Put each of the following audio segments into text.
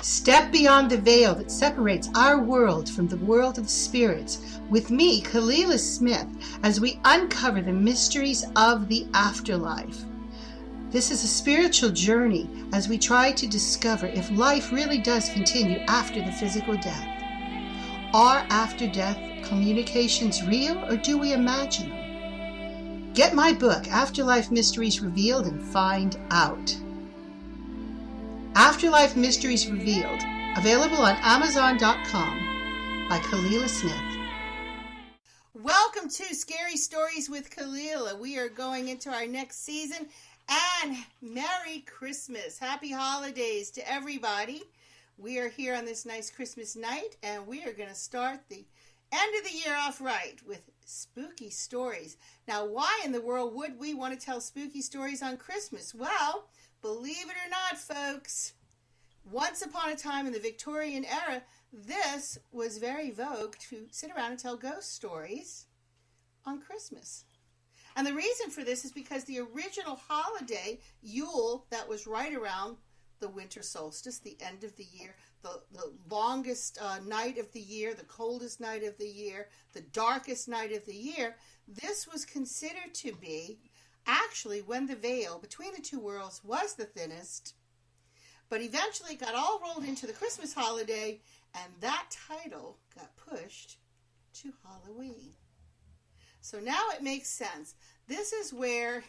Step beyond the veil that separates our world from the world of spirits with me, Kalila Smith, as we uncover the mysteries of the afterlife. This is a spiritual journey as we try to discover if life really does continue after the physical death. Are after-death communications real, or do we imagine them? Get my book, Afterlife Mysteries Revealed, and find out. Afterlife Mysteries Revealed, available on Amazon.com by Kalila Smith. Welcome to Scary Stories with Kalila. We are going into our next season, and Merry Christmas. Happy holidays to everybody. We are here on this nice Christmas night, and we are going to start the end of the year off right with spooky stories. Now, why in the world would we want to tell spooky stories on Christmas? Well, believe it or not, folks, once upon a time in the Victorian era, this was very vogue to sit around and tell ghost stories on Christmas. And the reason for this is because the original holiday, Yule, that was right around the winter solstice, the end of the year, the longest night of the year, the coldest night of the year, the darkest night of the year, this was considered to be actually when the veil between the two worlds was the thinnest, but eventually got all rolled into the Christmas holiday, and that title got pushed to Halloween. So now it makes sense. This is where,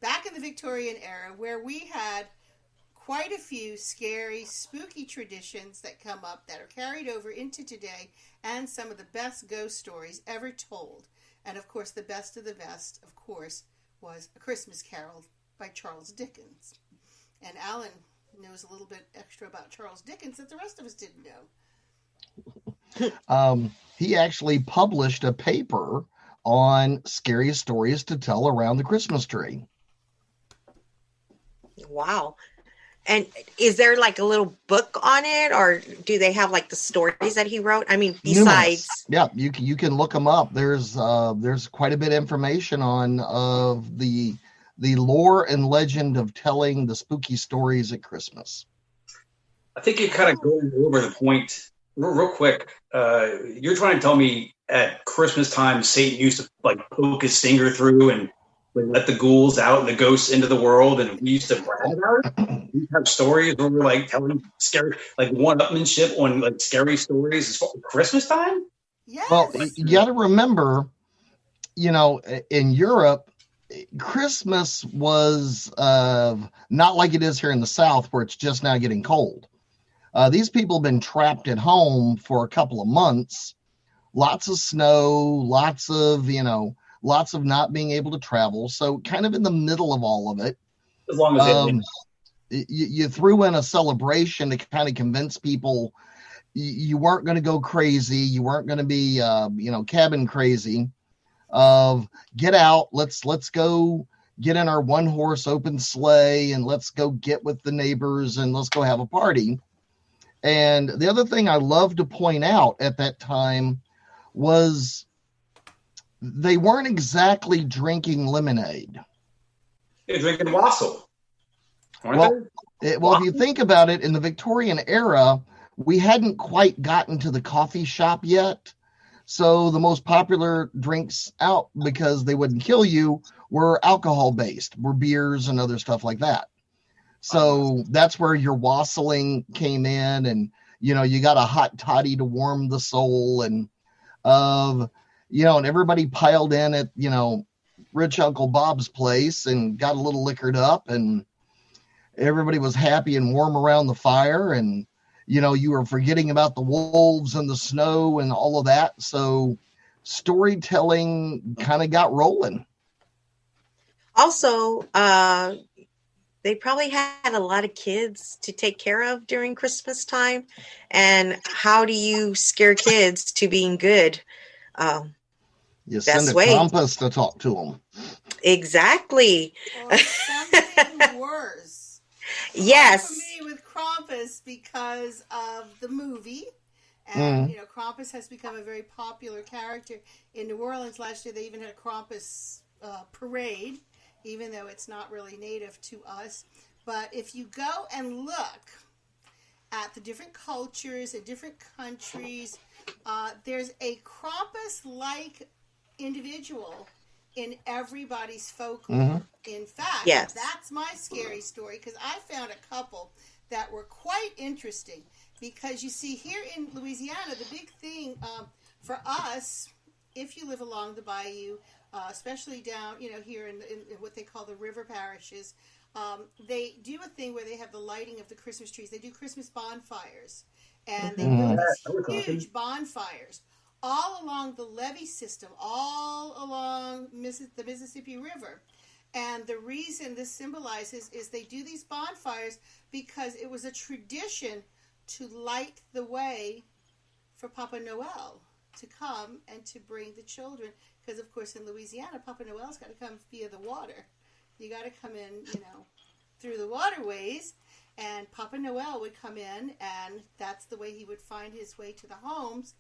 back in the Victorian era, where we had quite a few scary, spooky traditions that come up that are carried over into today, and some of the best ghost stories ever told. And of course, the best of the best, of course, was A Christmas Carol by Charles Dickens. And Allan knows a little bit extra about Charles Dickens that the rest of us didn't know. He actually published a paper on scariest stories to tell around the Christmas tree. Wow. And is there like a little book on it, or do they have like the stories that he wrote? I mean, besides, yeah, you can look them up. There's quite a bit of information on of the lore and legend of telling the spooky stories at Christmas. I think you're kind of going over the point real quick. You're trying to tell me at Christmas time, Satan used to like poke his finger through and let the ghouls out and the ghosts into the world, and we used to brag about it. We have stories where we're like telling scary, like one-upmanship on like scary stories as far as Christmas time. Yes. Well, you got to remember, in Europe, Christmas was not like it is here in the South, where it's just now getting cold. These people have been trapped at home for a couple of months. Lots of snow, lots of not being able to travel. So kind of in the middle of all of it, As long as you threw in a celebration to kind of convince people you weren't going to go crazy. You weren't going to be, cabin crazy. Of get out, let's go get in our one horse open sleigh and let's go get with the neighbors and let's go have a party. And the other thing I love to point out at that time was they weren't exactly drinking lemonade. They're drinking wassail. Well, if you think about it, in the Victorian era, we hadn't quite gotten to the coffee shop yet. So the most popular drinks out, because they wouldn't kill you, were alcohol-based, were beers and other stuff like that. So that's where your wassailing came in, and, you got a hot toddy to warm the soul, and, and everybody piled in at, Rich Uncle Bob's place and got a little liquored up, and everybody was happy and warm around the fire, and you were forgetting about the wolves and the snow and all of that. So storytelling kind of got rolling. Also, they probably had a lot of kids to take care of during Christmas time. And how do you scare kids to being good? You send a compass to talk to them. Exactly. Or something worse. Yes. I'm familiar with Krampus because of the movie. And, Krampus has become a very popular character in New Orleans. Last year, they even had a Krampus parade, even though it's not really native to us. But if you go and look at the different cultures and different countries, there's a Krampus-like individual in everybody's folklore. Mm-hmm. In fact, Yes. that's my scary story, because I found a couple that were quite interesting. Because you see, here in Louisiana, the big thing for us, if you live along the bayou, especially down, here in what they call the river parishes, they do a thing where they have the lighting of the Christmas trees. They do Christmas bonfires, and they build these huge bonfires all along the levee system, all along the Mississippi River. And the reason this symbolizes is they do these bonfires because it was a tradition to light the way for Papa Noel to come and to bring the children. Because, of course, in Louisiana, Papa Noel's got to come via the water. You got to come in, through the waterways. And Papa Noel would come in, and that's the way he would find his way to the homes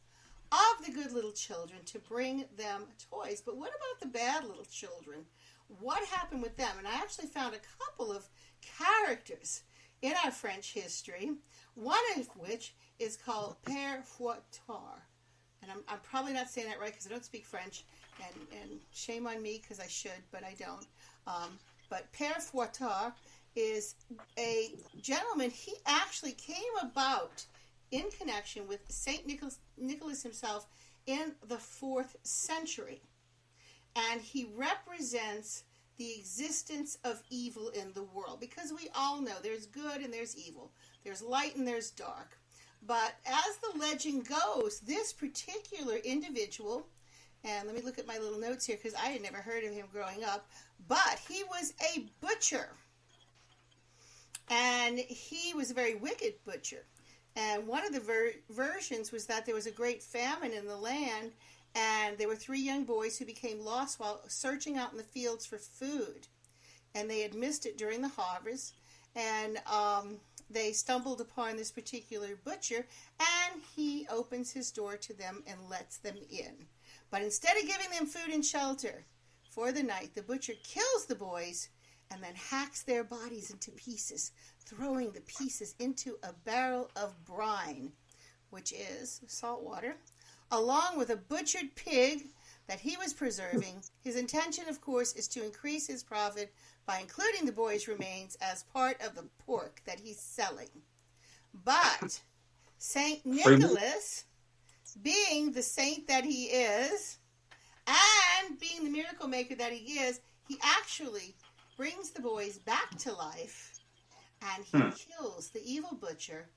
of the good little children to bring them toys. But what about the bad little children? What happened with them? And I actually found a couple of characters in our French history, one of which is called Père Fouettard. And I'm probably not saying that right because I don't speak French, and shame on me because I should, but I don't. But Père Fouettard is a gentleman. He actually came about in connection with Saint Nicholas himself in the 4th century. And he represents the existence of evil in the world, because we all know there's good and there's evil. There's light and there's dark. But as the legend goes, this particular individual, and let me look at my little notes here because I had never heard of him growing up, but he was a butcher. And he was a very wicked butcher. And one of the versions was that there was a great famine in the land, and there were 3 young boys who became lost while searching out in the fields for food. And they had missed it during the harvest. And they stumbled upon this particular butcher, and he opens his door to them and lets them in. But instead of giving them food and shelter for the night, the butcher kills the boys and then hacks their bodies into pieces, throwing the pieces into a barrel of brine, which is salt water, along with a butchered pig that he was preserving. His intention, of course, is to increase his profit by including the boys' remains as part of the pork that he's selling. But Saint Nicholas, being the saint that he is, and being the miracle maker that he is, he actually brings the boys back to life, and he kills the evil butcher,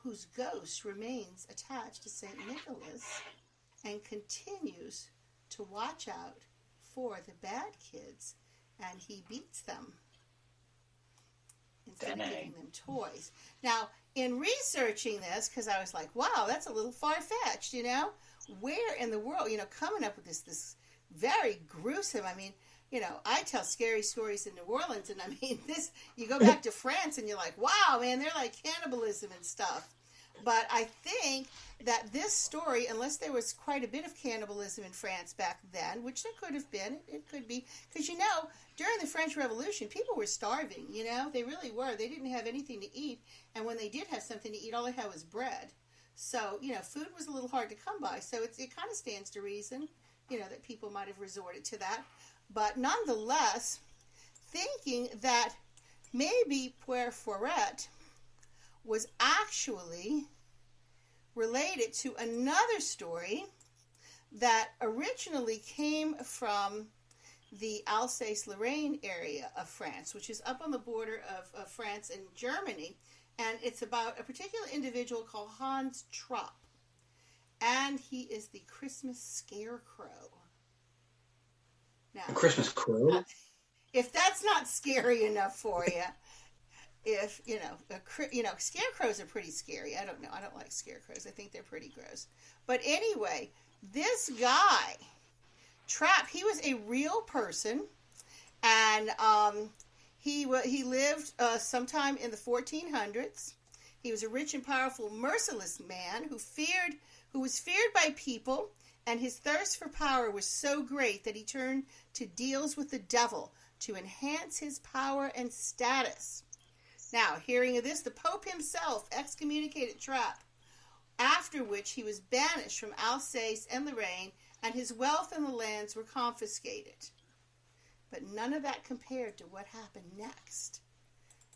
whose ghost remains attached to Saint Nicholas and continues to watch out for the bad kids, and he beats them instead of giving them toys. Now, in researching this, because I was like, wow, that's a little far-fetched, where in the world, coming up with this very gruesome, I tell scary stories in New Orleans, and you go back to France and you're like, wow, man, they're like cannibalism and stuff. But I think that this story, unless there was quite a bit of cannibalism in France back then, which there could have been, it could be, because during the French Revolution, people were starving, they really were. They didn't have anything to eat, and when they did have something to eat, all they had was bread. So, food was a little hard to come by, so it kind of stands to reason, that people might have resorted to that. But nonetheless, thinking that maybe Père Fouettard was actually related to another story that originally came from the Alsace-Lorraine area of France, which is up on the border of France and Germany. And it's about a particular individual called Hans Trapp. And he is the Christmas scarecrow. Now, A Christmas crow? if that's not scary enough for you, scarecrows are pretty scary. I don't know. I don't like scarecrows. I think they're pretty gross. But anyway, this guy, Trapp, he was a real person, and he lived sometime in the 1400s. He was a rich and powerful, merciless man who was feared by people, and his thirst for power was so great that he turned to deals with the devil to enhance his power and status. Now, hearing of this, the Pope himself excommunicated Trapp, after which he was banished from Alsace and Lorraine, and his wealth and the lands were confiscated. But none of that compared to what happened next.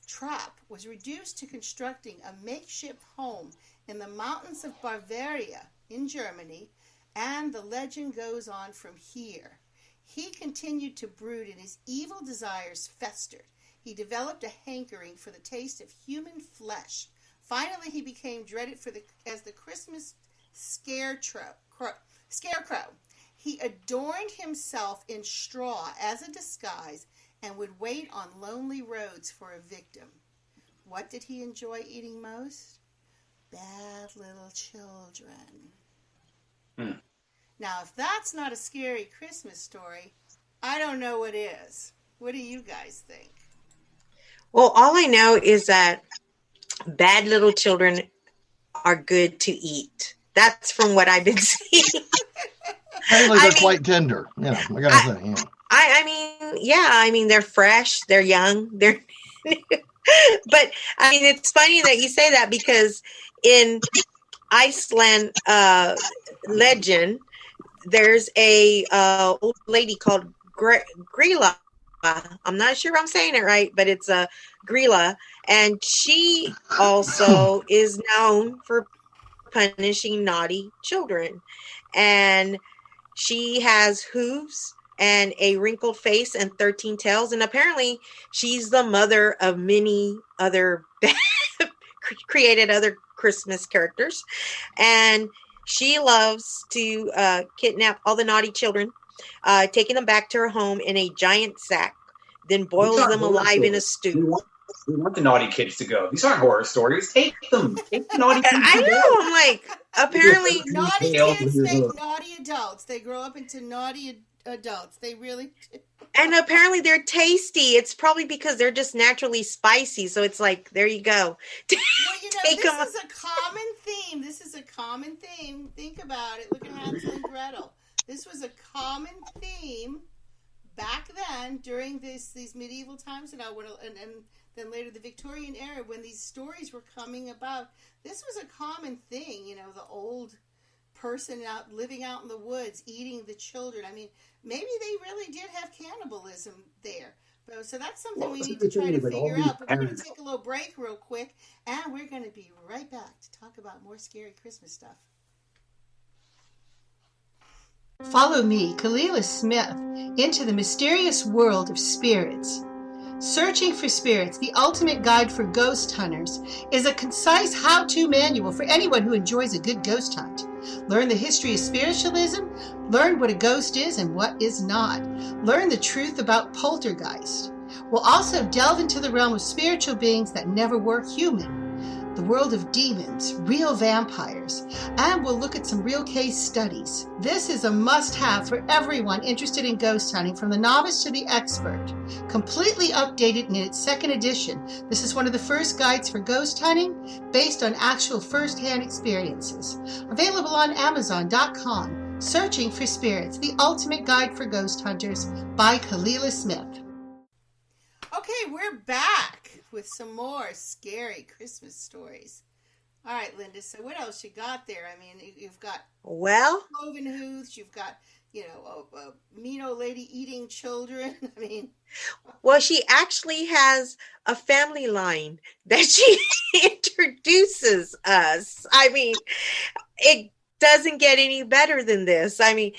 Trapp was reduced to constructing a makeshift home in the mountains of Bavaria in Germany, and the legend goes on from here. He continued to brood, and his evil desires festered. He developed a hankering for the taste of human flesh. Finally, he became dreaded as the Christmas scarecrow. He adorned himself in straw as a disguise and would wait on lonely roads for a victim. What did he enjoy eating most? Bad little children. Now, if that's not a scary Christmas story, I don't know what is. What do you guys think? Well, all I know is that bad little children are good to eat. That's from what I've been seeing. Apparently they're quite tender. Yeah, I gotta say. Yeah. I mean, they're fresh, they're young, they're. But I mean, it's funny that you say that, because in Iceland legend, there's a old lady called Grilla. I'm not sure if I'm saying it right, but it's a Grilla, and she also is known for punishing naughty children. And she has hooves and a wrinkled face and 13 tails, and apparently she's the mother of many other created other Christmas characters, and she loves to kidnap all the naughty children, taking them back to her home in a giant sack, then boils them alive in a stew. We want the naughty kids to go. These aren't horror stories. Take them. Take the naughty kids. I know. I'm like, apparently, naughty kids make naughty adults. They grow up into naughty adults. They really do. And apparently they're tasty. It's probably because they're just naturally spicy. So it's like, there you go. Well, this is a common theme. This is a common theme. Think about it. Look at Hansel and Gretel. This was a common theme back then during these medieval times, and then later the Victorian era, when these stories were coming about. This was a common thing. The old person living out in the woods eating the children. I mean, maybe they really did have cannibalism there. So that's something we need to try to figure out. But we're going to take a little break real quick, and we're going to be right back to talk about more scary Christmas stuff. Follow me, Kalila Smith, into the mysterious world of spirits. Searching for Spirits, the ultimate guide for ghost hunters, is a concise how-to manual for anyone who enjoys a good ghost hunt. Learn the history of spiritualism, learn what a ghost is and what is not. Learn the truth about poltergeist. We'll also delve into the realm of spiritual beings that never were human, the world of demons, real vampires, and we'll look at some real case studies. This is a must-have for everyone interested in ghost hunting, from the novice to the expert. Completely updated in its second edition, this is one of the first guides for ghost hunting based on actual first-hand experiences. Available on Amazon.com. Searching for Spirits, the ultimate guide for ghost hunters, by Kalila Smith. Okay, we're back with some more scary Christmas stories. All right, Lynda, so what else you got there? I mean, you've got cloven hooves, you've got, a mean old lady eating children. I mean. Well, she actually has a family line that she introduces us. I mean, it doesn't get any better than this. I mean,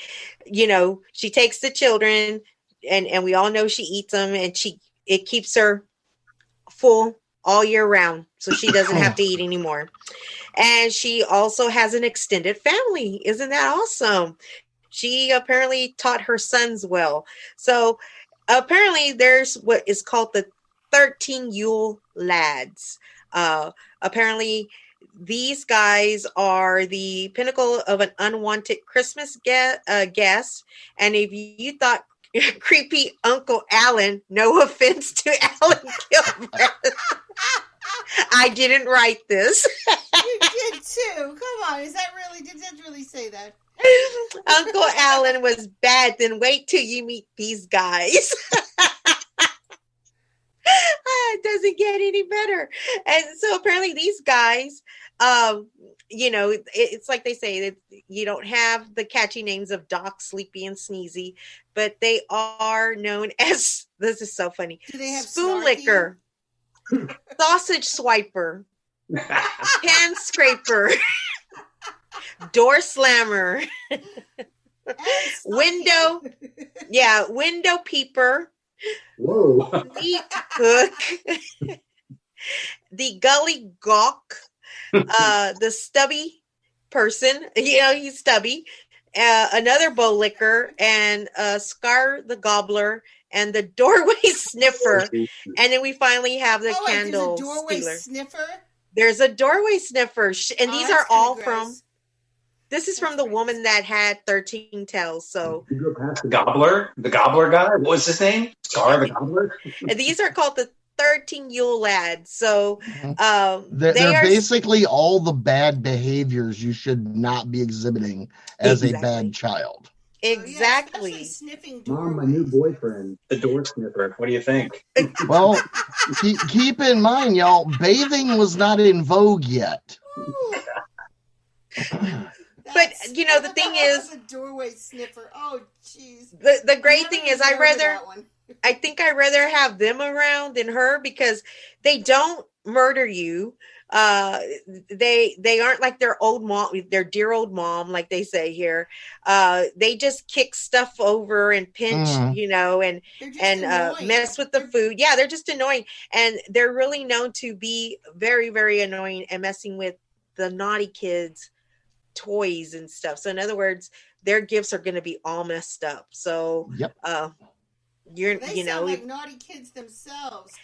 she takes the children, and we all know she eats them, and it keeps her full all year round, so she doesn't have to eat anymore. And she also has an extended family. Isn't that awesome? She apparently taught her sons well. So apparently there's what is called the 13 Yule lads. Apparently these guys are the pinnacle of an unwanted Christmas guest. And if you thought creepy Uncle Allan, no offense to Allan Gilbreth, I didn't write this. You did too. Come on, did that really say that? Uncle Allan was bad. Then wait till you meet these guys. it doesn't get any better. And so apparently these guys, it's like they say that you don't have the catchy names of Doc, Sleepy, and Sneezy, but they are known as, this is so funny, Do they have Spoon snarky? Licker, Sausage Swiper, Pan Scraper, Door Slammer, And Window Peeper, Whoa. Meat Hook, the Gully Gawk, the Stubby person, he's stubby, another Bow Licker, and Scar the Gobbler, and the Doorway Sniffer. And then we finally have the Candle there's a doorway Stealer. sniffer. There's a Doorway Sniffer. And these that's are all kinda from, gross. this is from That's the woman that had 13 tails. So You go past the gobbler guy. What was his name? Scar the Gobbler. and these are called the 13 Yule Lads. So They're they are basically all the bad behaviors you should not be exhibiting as a bad child. exactly. Yeah, especially sniffing Mom, my doorways. new boyfriend, the door sniffer. What do you think? Well, keep in mind, y'all, bathing was not in vogue yet. Ooh. But, the thing is, the doorway sniffer. Oh, jeez. the great thing is I think I'd rather have them around than her, because they don't murder you. They aren't like their old mom, their dear old mom, like they say here. They just kick stuff over and pinch, and mess with the food. Yeah, they're just annoying, and they're really known to be very, very annoying and messing with the naughty kids' toys and stuff. So in other words, their gifts are going to be all messed up. So Yep. They sound like naughty kids themselves.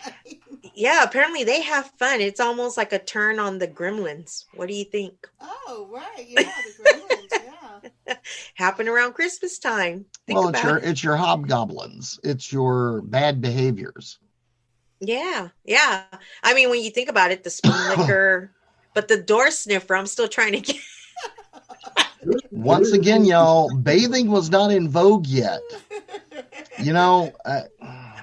Yeah, apparently they have fun. It's almost like a turn on the Gremlins. What do you think? Oh, right. Yeah, the Gremlins, yeah. Happen around Christmas time. It's your hobgoblins. It's your bad behaviors. Yeah. I mean, when you think about it, the Spoon Licker, but the Door Sniffer, I'm still trying to get. Once again, y'all, bathing was not in vogue yet. But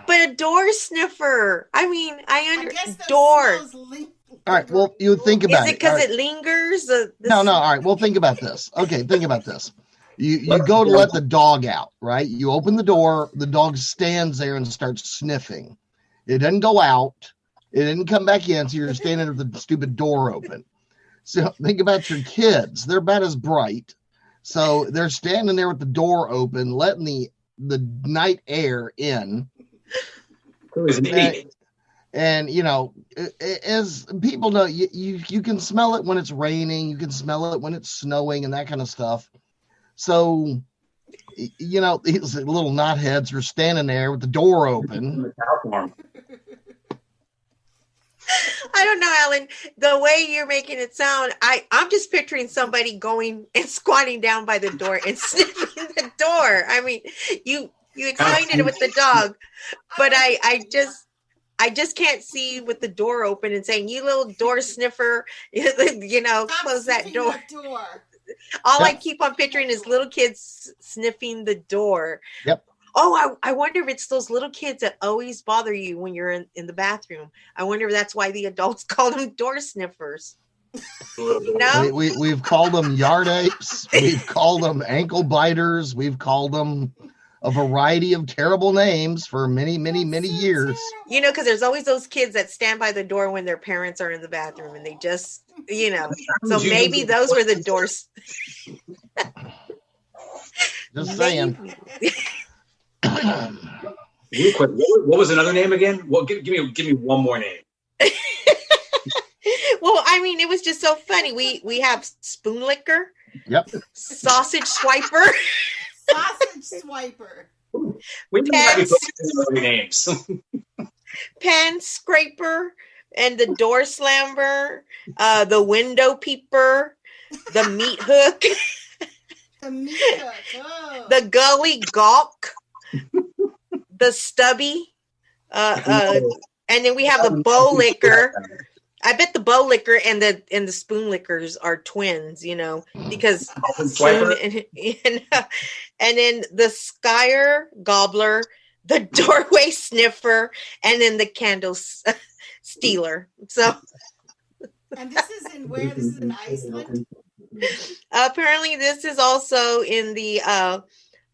a door sniffer. I mean, I guess those door. smells All right, well, you think about Is it. it because All right. it lingers? No. All right, well, think about this. Okay, think about this. You go to let the dog out, right? You open the door. The dog stands there and starts sniffing. It doesn't go out. It didn't come back in, so you're standing with the stupid door open. So think about your kids. They're about as bright. So they're standing there with the door open, letting the night air in. And as people know, you can smell it when it's raining. You can smell it when it's snowing and that kind of stuff. So, these little knotheads are standing there with the door open. I don't know, Allan. The way you're making it sound, I'm just picturing somebody going and squatting down by the door and sniffing the door. I mean, you explained it with the dog, but I just can't see with the door open and saying, "You little door sniffer," close that door. All I keep on picturing is little kids sniffing the door. Yep. Oh, I wonder if it's those little kids that always bother you when you're in the bathroom. I wonder if that's why the adults call them door sniffers. No, we've called them yard apes. We've called them ankle biters. We've called them a variety of terrible names for many, many, many years. Because there's always those kids that stand by the door when their parents are in the bathroom, and they just, So maybe those were the doors. Just saying. Real quick, what was another name again? Well, give me one more name. Well, I mean, it was just so funny. We have Spoon Licker. Yep. Sausage Swiper. Sausage Swiper. We didn't have any names. Pan Scraper and the Door Slammer, the Window Peeper, the Meat Hook. The Meat Hook. Oh. The Gully Gawk. The Stubby, and then we have the Bow Licker. I bet the Bow Licker and the Spoon Lickers are twins, because Spoon and then the Skyer Gobbler, the Doorway Sniffer, and then the Candle stealer. So And this is in where? This is in Iceland? apparently this is also in the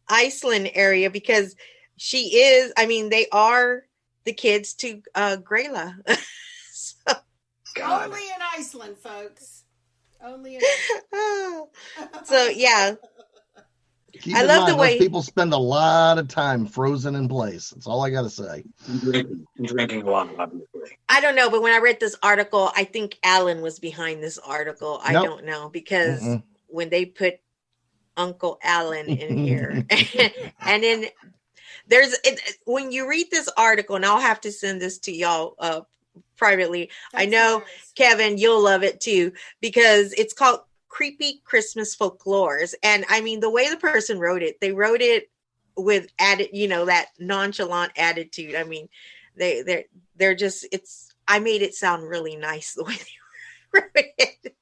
Iceland area because she is, I mean, they are the kids to Grayla. So, God. Only in Iceland, folks. Only in Iceland. so yeah. Keep I in love mind, the way- those people spend a lot of time frozen in place. That's all I got to say. Drinking a lot, obviously. I don't know, but when I read this article, I think Allan was behind this article. I Nope. don't know because Mm-mm. when they put Uncle Allan in here, and then when you read this article, and I'll have to send this to y'all privately. I That's know, hilarious. Kevin, you'll love it too because it's called Creepy Christmas Folklores, and I mean the way the person wrote it, they wrote it with added, that nonchalant attitude. I mean, they're just, I made it sound really nice the way they wrote it.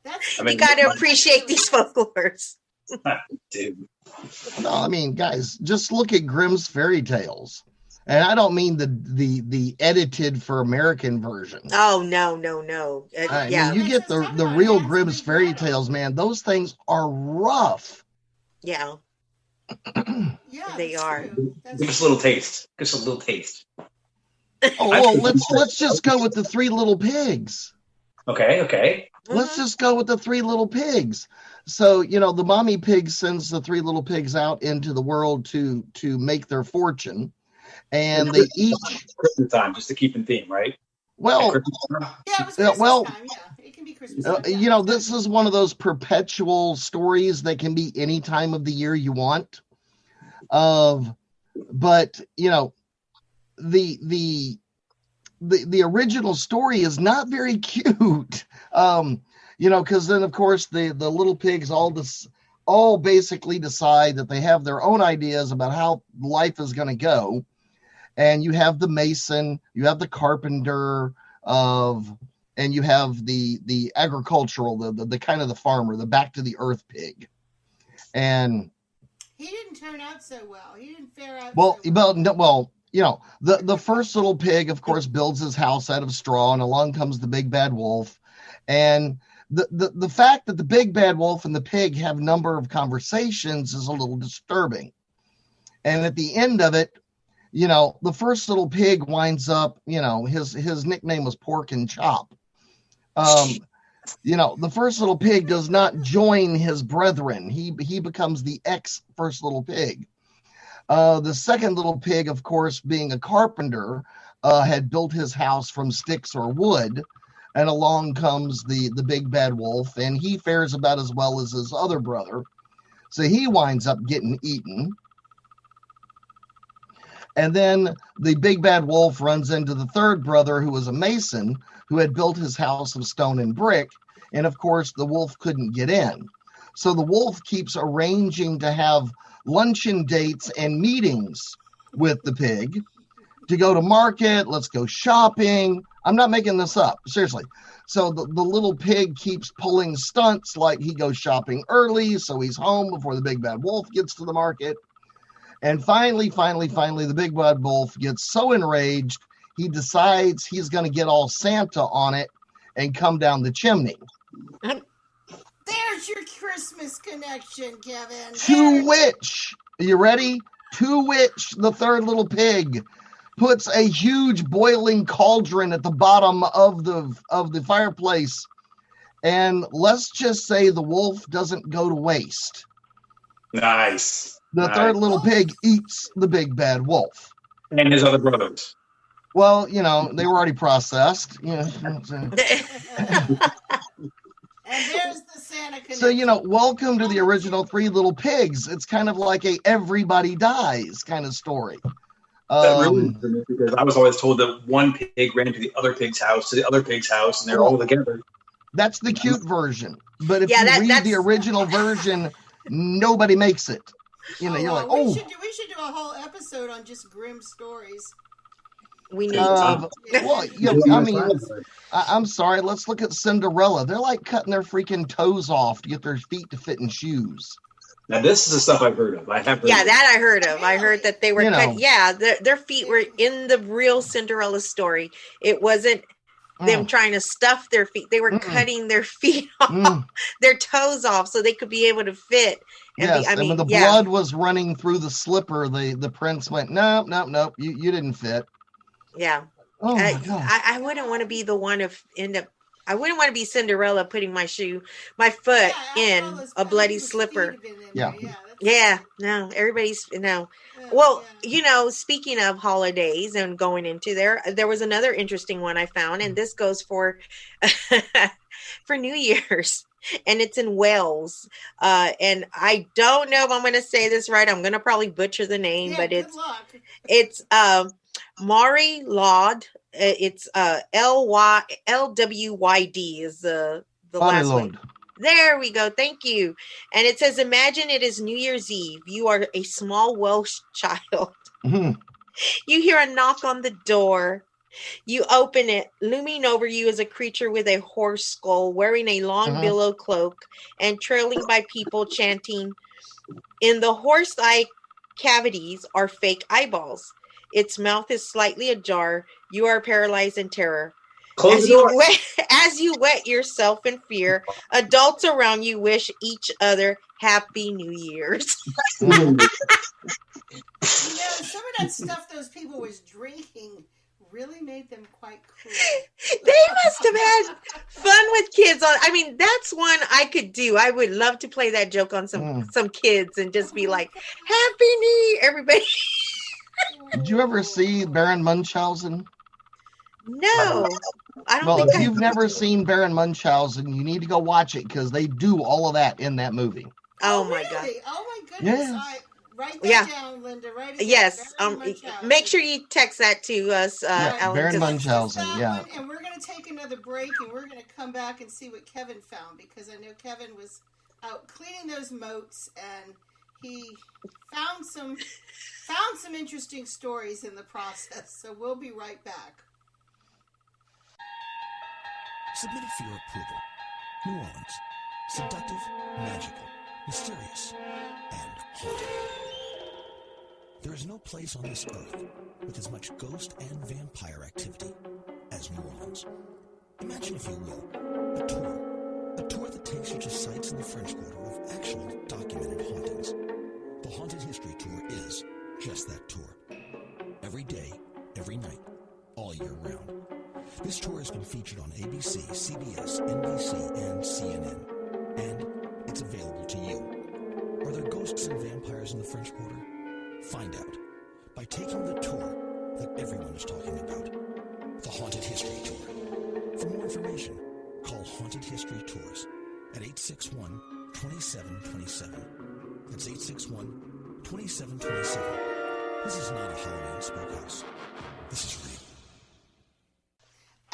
That's, You got to appreciate these folklores. Dude. No, I mean, guys, just look at Grimm's fairy tales. And I don't mean the edited for American version. Oh, no. I Yeah. mean, you get the real Grimm's fairy tales, man. Those things are rough. Yeah. Yeah, They that's are. true. That's Give us a true. little taste. Give us a little taste. Oh, well, let's just go with the Three Little Pigs. Okay. Let's just go with the Three Little Pigs. So, the mommy pig sends the Three Little Pigs out into the world to make their fortune. And they each, Christmas time, just to keep in theme, right? well, Christmas time? Yeah, it was Christmas well, time. Yeah, it can be Christmas time. this is one of those perpetual stories that can be any time of the year you want. But the original story is not very cute. Because then of course the little pigs all basically decide that they have their own ideas about how life is going to go. And you have the mason, you have the carpenter and you have the agricultural, the kind of the farmer, the back to the earth pig. And He didn't turn out so well. He didn't fare out well, so well. the first little pig, of course, builds his house out of straw, and along comes the big bad wolf. And the fact that the big bad wolf and the pig have a number of conversations is a little disturbing. And at the end of it, the first little pig winds up, his nickname was Pork and Chop. The first little pig does not join his brethren. He becomes the first little pig. The second little pig, of course, being a carpenter, had built his house from sticks or wood. And along comes the big bad wolf, and he fares about as well as his other brother. So he winds up getting eaten. And then the big bad wolf runs into the third brother, who was a mason, who had built his house of stone and brick. And of course, the wolf couldn't get in. So the wolf keeps arranging to have luncheon dates and meetings with the pig to go to market. Let's go shopping. I'm not making this up. Seriously. So the little pig keeps pulling stunts, like he goes shopping early, so he's home before the big bad wolf gets to the market. And finally, the big bad wolf gets so enraged, he decides he's going to get all Santa on it and come down the chimney. There's your Christmas connection, Kevin. To which, are you ready? To which the third little pig puts a huge boiling cauldron at the bottom of the fireplace. And let's just say the wolf doesn't go to waste. Nice. The third little pig eats the big bad wolf. And his other brothers. Well, they were already processed. And there's the Santa connection. So, welcome to the original Three Little Pigs. It's kind of like a everybody dies kind of story. That really is for me, because I was always told that one pig ran to the other pig's house, and they're all together. That's the cute version. But if Yeah, you read the original version, nobody makes it. You're like, we should do a whole episode on just grim stories. We need to. I'm sorry. Let's look at Cinderella. They're like cutting their freaking toes off to get their feet to fit in shoes. Now, this is the stuff I've heard of. I have heard Yeah, of. that I heard of. I Really? heard that they were cut. Yeah, their feet were in the real Cinderella story. It wasn't them trying to stuff their feet. They were cutting their feet off, their toes off, so they could be able to fit. And Yes, and when the blood was running through the slipper, the prince went, nope, you didn't fit. Yeah. Oh my God. I wouldn't want to be the one of end up. I wouldn't want to be Cinderella putting my foot in a bloody slipper. Yeah. No, everybody's no. Well, speaking of holidays and going into there was another interesting one I found, and this goes for for New Year's, and it's in Wales. And I don't know if I'm going to say this right. I'm going to probably butcher the name, but it's Mari Laud. It's LWYD is the last one. There we go. Thank you. And it says, imagine it is New Year's Eve. You are a small Welsh child. You hear a knock on the door. You open it. Looming over you is a creature with a horse skull, wearing a long billow cloak and trailing by people chanting. In the horse eye cavities are fake eyeballs. Its mouth is slightly ajar. You are paralyzed in terror. As you wet yourself in fear, adults around you wish each other Happy New Year's. Some of that stuff those people was drinking really made them quite cruel. They must have had fun with kids. That's one I could do. I would love to play that joke on some kids and just be like, Happy New Year, everybody. Did you ever see Baron Munchausen? No. If you've never seen Baron Munchausen, you need to go watch it because they do all of that in that movie. Oh my God! Oh my goodness! Yeah. Write that down, Lynda. Write it yes. down. Make sure you text that to us, Allan. Baron Munchausen. Yeah. And we're going to take another break, and we're going to come back and see what Kevin found because I know Kevin was out cleaning those moats, and he found some interesting stories in the process. So we'll be right back. Submitted for your approval. New Orleans. Seductive, magical, mysterious, and haunted. There is no place on this earth with as much ghost and vampire activity as New Orleans. Imagine, if you will, a tour that takes you to sites in the French Quarter of actual documented hauntings. The Haunted History Tour is just that tour. Every day, every night, all year round. This tour has been featured on ABC, CBS, NBC, and CNN, and it's available to you. Are there ghosts and vampires in the French Quarter? Find out by taking the tour that everyone is talking about, the Haunted History Tour. For more information, call Haunted History Tours at 861-2727. That's 861-2727. This is not a Halloween spookhouse. This is real.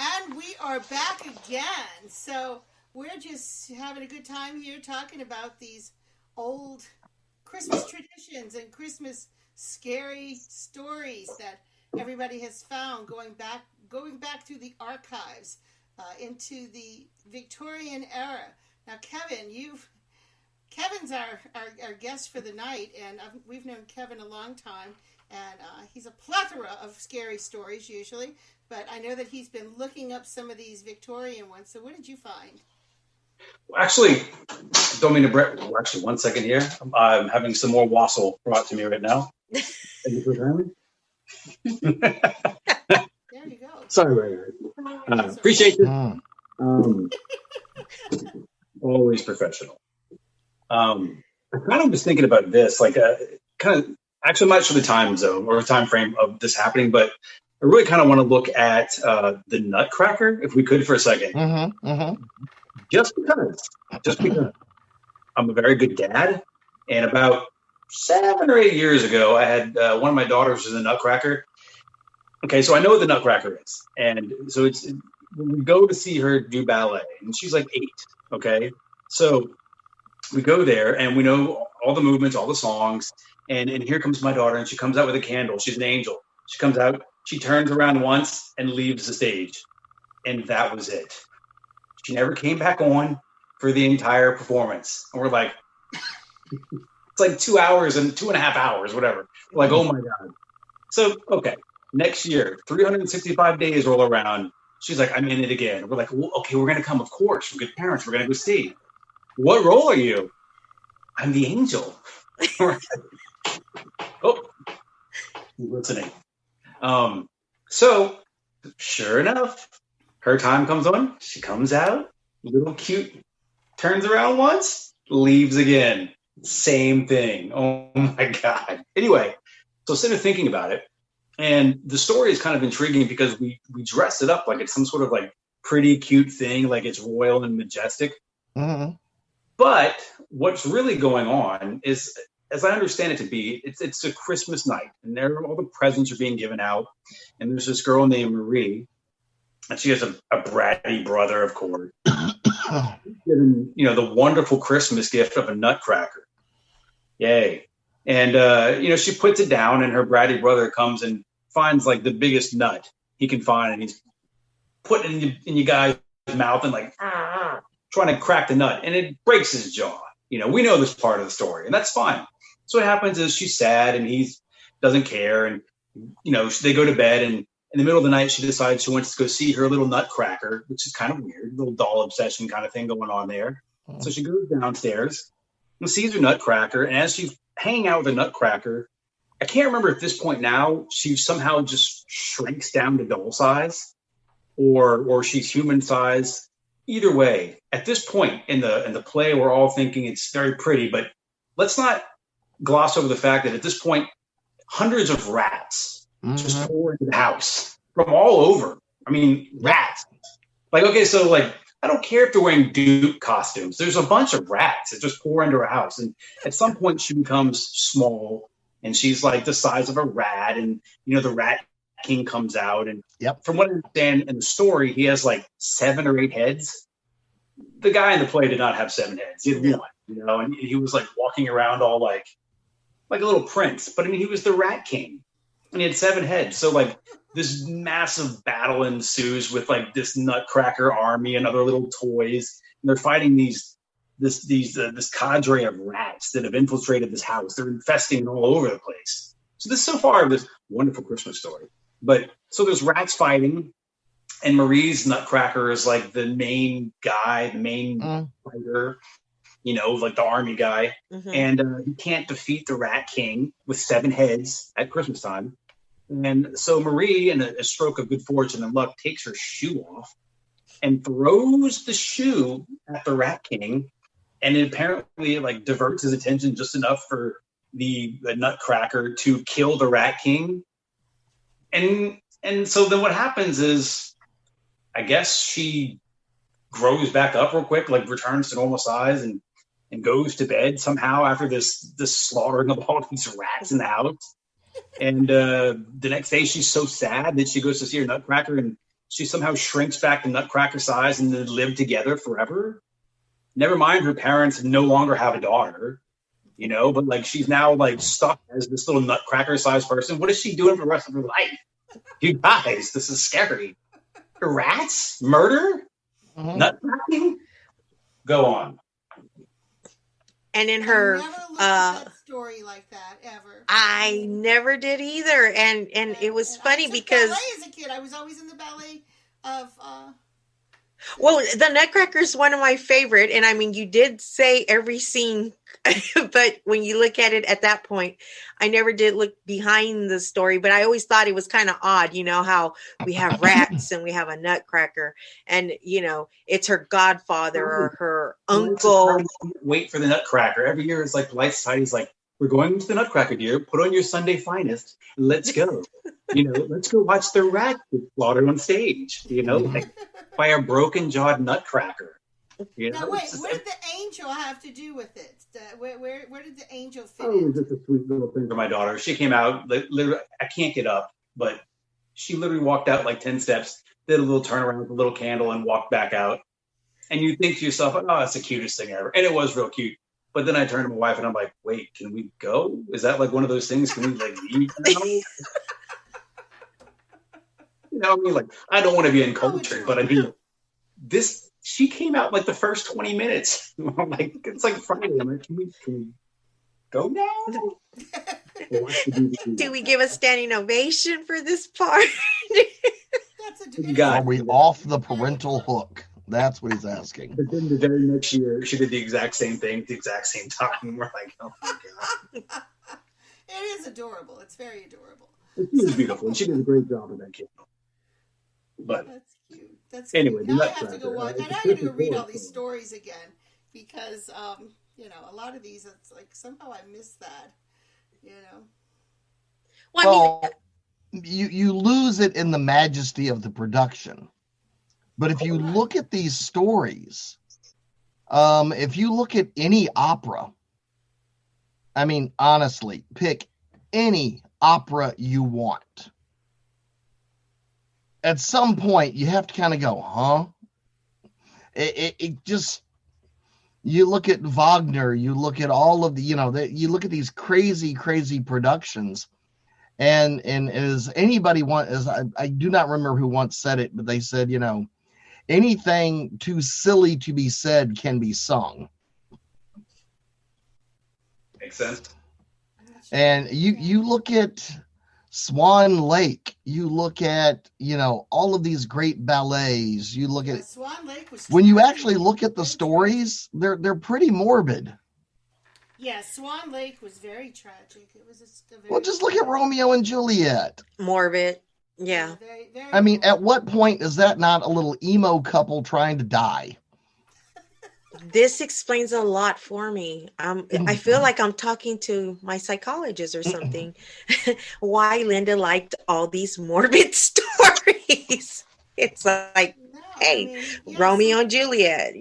And we are back again. So we're just having a good time here talking about these old Christmas traditions and Christmas scary stories that everybody has found going back through the archives into the Victorian era. Now, Kevin's our guest for the night, and we've known Kevin a long time, and he's a plethora of scary stories usually. But I know that he's been looking up some of these Victorian ones. So what did you find? Actually, don't mean to break. Actually, 1 second here. I'm having some more wassail brought to me right now. Thank you for having me. There you go. Sorry, appreciate it. Always professional. I kind of was thinking about this, like actually, I'm not sure the time zone or the time frame of this happening, but I really kind of want to look at the Nutcracker, if we could, for a second. Just because I'm a very good dad, and about 7 or 8 years ago, I had one of my daughters was in the Nutcracker. Okay, so I know what the Nutcracker is, and so we go to see her do ballet, and she's like 8. Okay, so we go there, and we know all the movements, all the songs, and here comes my daughter, and she comes out with a candle. She's an angel. She comes out. She turns around once and leaves the stage. And that was it. She never came back on for the entire performance. And we're like, It's like 2 hours and 2.5 hours, whatever. We're like, oh my God. So, okay, next year, 365 days roll around. She's like, I'm in it again. We're like, well, okay, we're going to come, of course. We're good parents. We're going to go see. What role are you? I'm the angel. Oh, listening. So, sure enough, her time comes on. She comes out, little cute, turns around once, leaves again. Same thing. Oh my God. Anyway, so sitting there thinking about it, and the story is kind of intriguing because we dress it up like it's some sort of like pretty cute thing, like it's royal and majestic. Mm-hmm. But what's really going on is, as I understand it to be, it's a Christmas night, and there all the presents are being given out, and there's this girl named Marie, and she has a bratty brother, of course, given the wonderful Christmas gift of a nutcracker. Yay! And she puts it down, and her bratty brother comes and finds like the biggest nut he can find, and he's putting it in you guys' mouth and like trying to crack the nut, and it breaks his jaw. We know this part of the story, and that's fine. So what happens is she's sad, and he doesn't care, and they go to bed, and in the middle of the night she decides she wants to go see her little nutcracker, which is kind of weird, little doll obsession kind of thing going on there. So she goes downstairs and sees her nutcracker, and as she's hanging out with the nutcracker, I can't remember at this point now, she somehow just shrinks down to doll size, or she's human size. Either way, at this point in the play, we're all thinking it's very pretty, but let's not gloss over the fact that at this point, hundreds of rats just pour into the house from all over. I mean, rats. Like, okay, so like, I don't care if they're wearing Duke costumes. There's a bunch of rats that just pour into her house. And at some point she becomes small, and she's like the size of a rat, and the Rat King comes out, and from what I understand in the story, he has like 7 or 8 heads. The guy in the play did not have 7 heads. He had 1, and he was like walking around all like a little prince. But I mean, he was the Rat King, and he had 7 heads. So like this massive battle ensues with like this nutcracker army and other little toys, and they're fighting this cadre of rats that have infiltrated this house. They're infesting all over the place. So this so far this wonderful Christmas story. But so there's rats fighting, and Marie's nutcracker is like the main guy, the main fighter, like the army guy. And he can't defeat the Rat King with 7 heads at Christmas time. And so Marie, in a stroke of good fortune and luck, takes her shoe off and throws the shoe at the Rat King. And it apparently like diverts his attention just enough for the nutcracker to kill the Rat King. And so then what happens is, I guess she grows back up real quick, like returns to normal size, and goes to bed somehow after this slaughtering of all these rats in the house. And the next day she's so sad that she goes to see her nutcracker, and she somehow shrinks back to nutcracker size, and they live together forever. Never mind, her parents no longer have a daughter, but like she's now like stuck as this little nutcracker sized person. What is she doing for the rest of her life? You guys, this is scary. Rats? Murder? Nutcracking? Go on. And in her I never looked at that story like that ever. I never did either. And it was funny because ballet as a kid, I was always in the ballet of well, the Nutcracker is one of my favorite, and I mean, you did say every scene, but when you look at it at that point, I never did look behind the story, but I always thought it was kind of odd, how we have rats and we have a Nutcracker, and it's her godfather or her uncle. Wait for the Nutcracker. Every year it's like polite society's like, we're going to the Nutcracker, dear. Put on your Sunday finest. Let's go. Let's go watch the rat get slaughtered on stage. Like by a broken-jawed Nutcracker. Now wait, what did the angel have to do with it? Where did the angel fit in? Oh, it was just a sweet little thing for my daughter. She came out, literally, I can't get up, but she literally walked out like 10 steps, did a little turnaround with a little candle, and walked back out. And you think to yourself, oh, that's the cutest thing ever. And it was real cute. But then I turned to my wife and I'm like, wait, can we go? Is that like one of those things? Can we like leave now? I mean, like, I don't want to be uncultured, but I mean, she came out like the first 20 minutes. I'm like, it's like Friday. I'm like, can we Go now. Do we give a standing ovation for this part? Are we off the parental hook? That's what he's asking. But then the very next year, she did the exact same thing at the exact same time. We're like, oh my God. It is adorable. It's very adorable. It is beautiful. And she did a great job in that kid. But that's cute. That's anyway, cute. Now I have to go watch. And I have to go read all these stories again because, a lot of these, it's like somehow I missed that. Well, you lose it in the majesty of the production. But if you look at these stories, if you look at any opera, I mean, honestly, pick any opera you want. At some point, you have to kind of go, huh? It just, you look at Wagner, you look at all of the, you look at these crazy, crazy productions. And as anybody I do not remember who once said it, but they said, anything too silly to be said can be sung. Makes sense. And you look at Swan Lake, you look at, all of these great ballets, you look at Swan Lake was when you actually look at the stories, they're pretty morbid. Yeah, Swan Lake was very tragic. It was just look at Romeo and Juliet. Morbid. Yeah. Very, very I mean, at what point is that not a little emo couple trying to die? This explains a lot for me. I feel like I'm talking to my psychologist or something. Why Lynda liked all these morbid stories. It's like, Romeo and Juliet,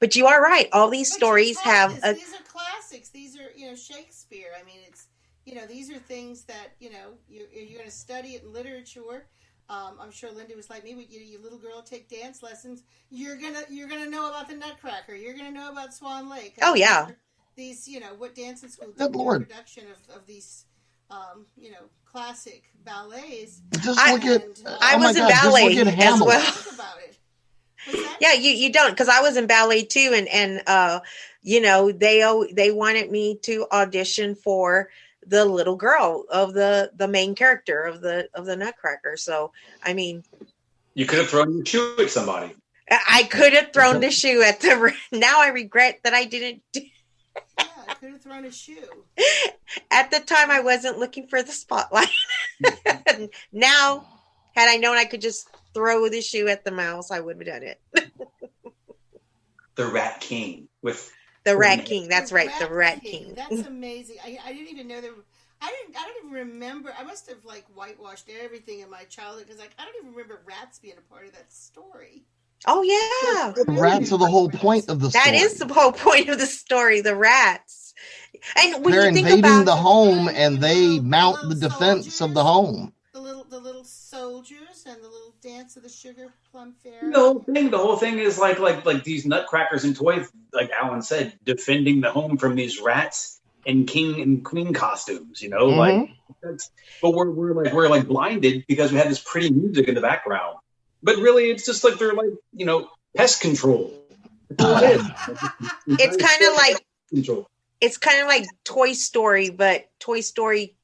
But you are right. All these stories have... These are classics. These are, Shakespeare. I mean, it's, these are things that, you're going to study it in literature. I'm sure Lynda was like me. You little girl take dance lessons. You're gonna know about the Nutcracker. You're gonna know about Swan Lake. Oh yeah. These, what dancing school did Good Lord. Production of these, classic ballets. Just look at. I was in ballet as well. Think about it. Yeah, you don't, because I was in ballet too, and they wanted me to audition for the little girl of the main character of the Nutcracker. So, I mean, you could have thrown your shoe at somebody. I could have thrown the shoe at them. Now I regret that I didn't do. Yeah, I could have thrown a shoe. At the time, I wasn't looking for the spotlight. Now, had I known I could just throw the shoe at the mouse, I would have done it. The Rat King with. The Rat King. That's right. The Rat King. That's amazing. I didn't even know there. I don't even remember. I must have whitewashed everything in my childhood because I don't even remember rats being a part of that story. Oh yeah, rats are the whole point of the story. That is the whole point of the story. The rats, and when they're you think invading about the home and they mount the defense of the home. The little soldiers and the little dance of the sugar plum fairy. The whole thing is like these nutcrackers and toys, like Allan said, defending the home from these rats and king and queen costumes. But we're blinded because we have this pretty music in the background. But really, it's just like they're pest control. It's kind of like control. It's kind of like Toy Story, but Toy Story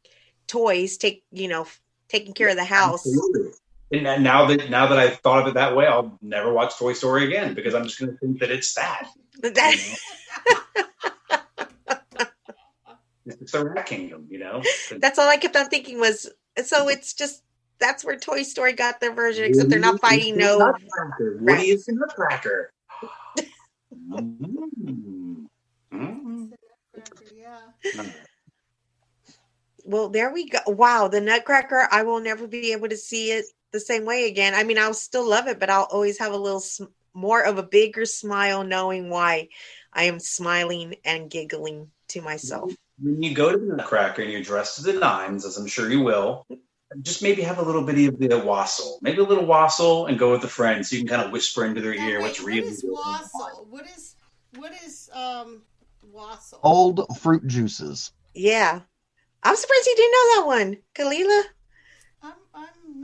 toys taking care of the house. Absolutely. And now that I've thought of it that way, I'll never watch Toy Story again because I'm just going to think that it's sad. It's the Rat Kingdom, That's all I kept on thinking was, so it's just, that's where Toy Story got their version, except they're not fighting no Nutcracker. Woody is the Nutcracker. Yeah. Well, there we go. Wow, the Nutcracker, I will never be able to see it the same way again. I mean, I'll still love it, but I'll always have a little more of a bigger smile knowing why I am smiling and giggling to myself. When you go to the Nutcracker and you're dressed to the nines, as I'm sure you will, just maybe have a little bit of the wassail. Maybe a little wassail and go with a friend so you can kind of whisper into their ear what's really What is wassail? What is wassail? Old fruit juices. Yeah. I'm surprised you didn't know that one. Kalila?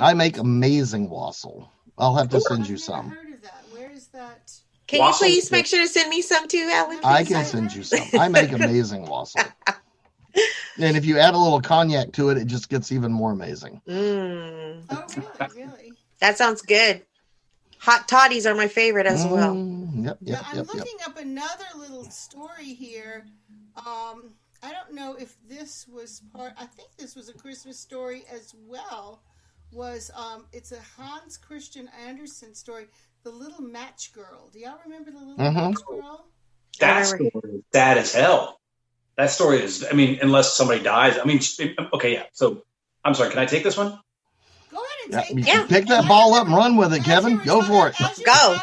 I make amazing wassail. I'll have to send you some. I've never heard of that. Where is that? Can you please make sure to send me some too, Allan? I can send you some. I make amazing wassail. And if you add a little cognac to it, it just gets even more amazing. Mm. Oh, really? That sounds good. Hot toddies are my favorite as well. Yep. I'm looking up another little story here. I don't know if this was part. I think this was a Christmas story as well. It's a Hans Christian Andersen story, The Little Match Girl. Do y'all remember The Little Match Girl? That story is sad as hell. That story is, I mean, unless somebody dies. I mean, okay, yeah. So, I'm sorry, can I take this one? Go ahead and take it. Pick that ball up and run with it, Kevin. Go for it. Go.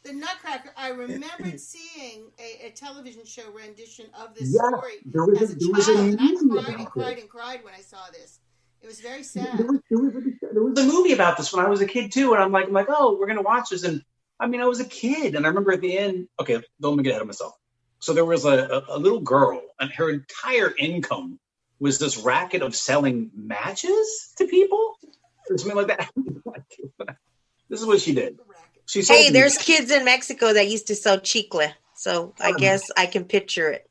The Nutcracker, I remembered seeing a television show rendition of this story as a child, and I cried when I saw this. It was very sad. There was a movie about this when I was a kid too, and I'm like, oh, we're gonna watch this, and I mean, I was a kid, and I remember at the end. Okay, don't let me get ahead of myself. So there was a little girl, and her entire income was this racket of selling matches to people, or something like that. This is what she did. Hey, there's kids in Mexico that used to sell chicle, so I guess I can picture it.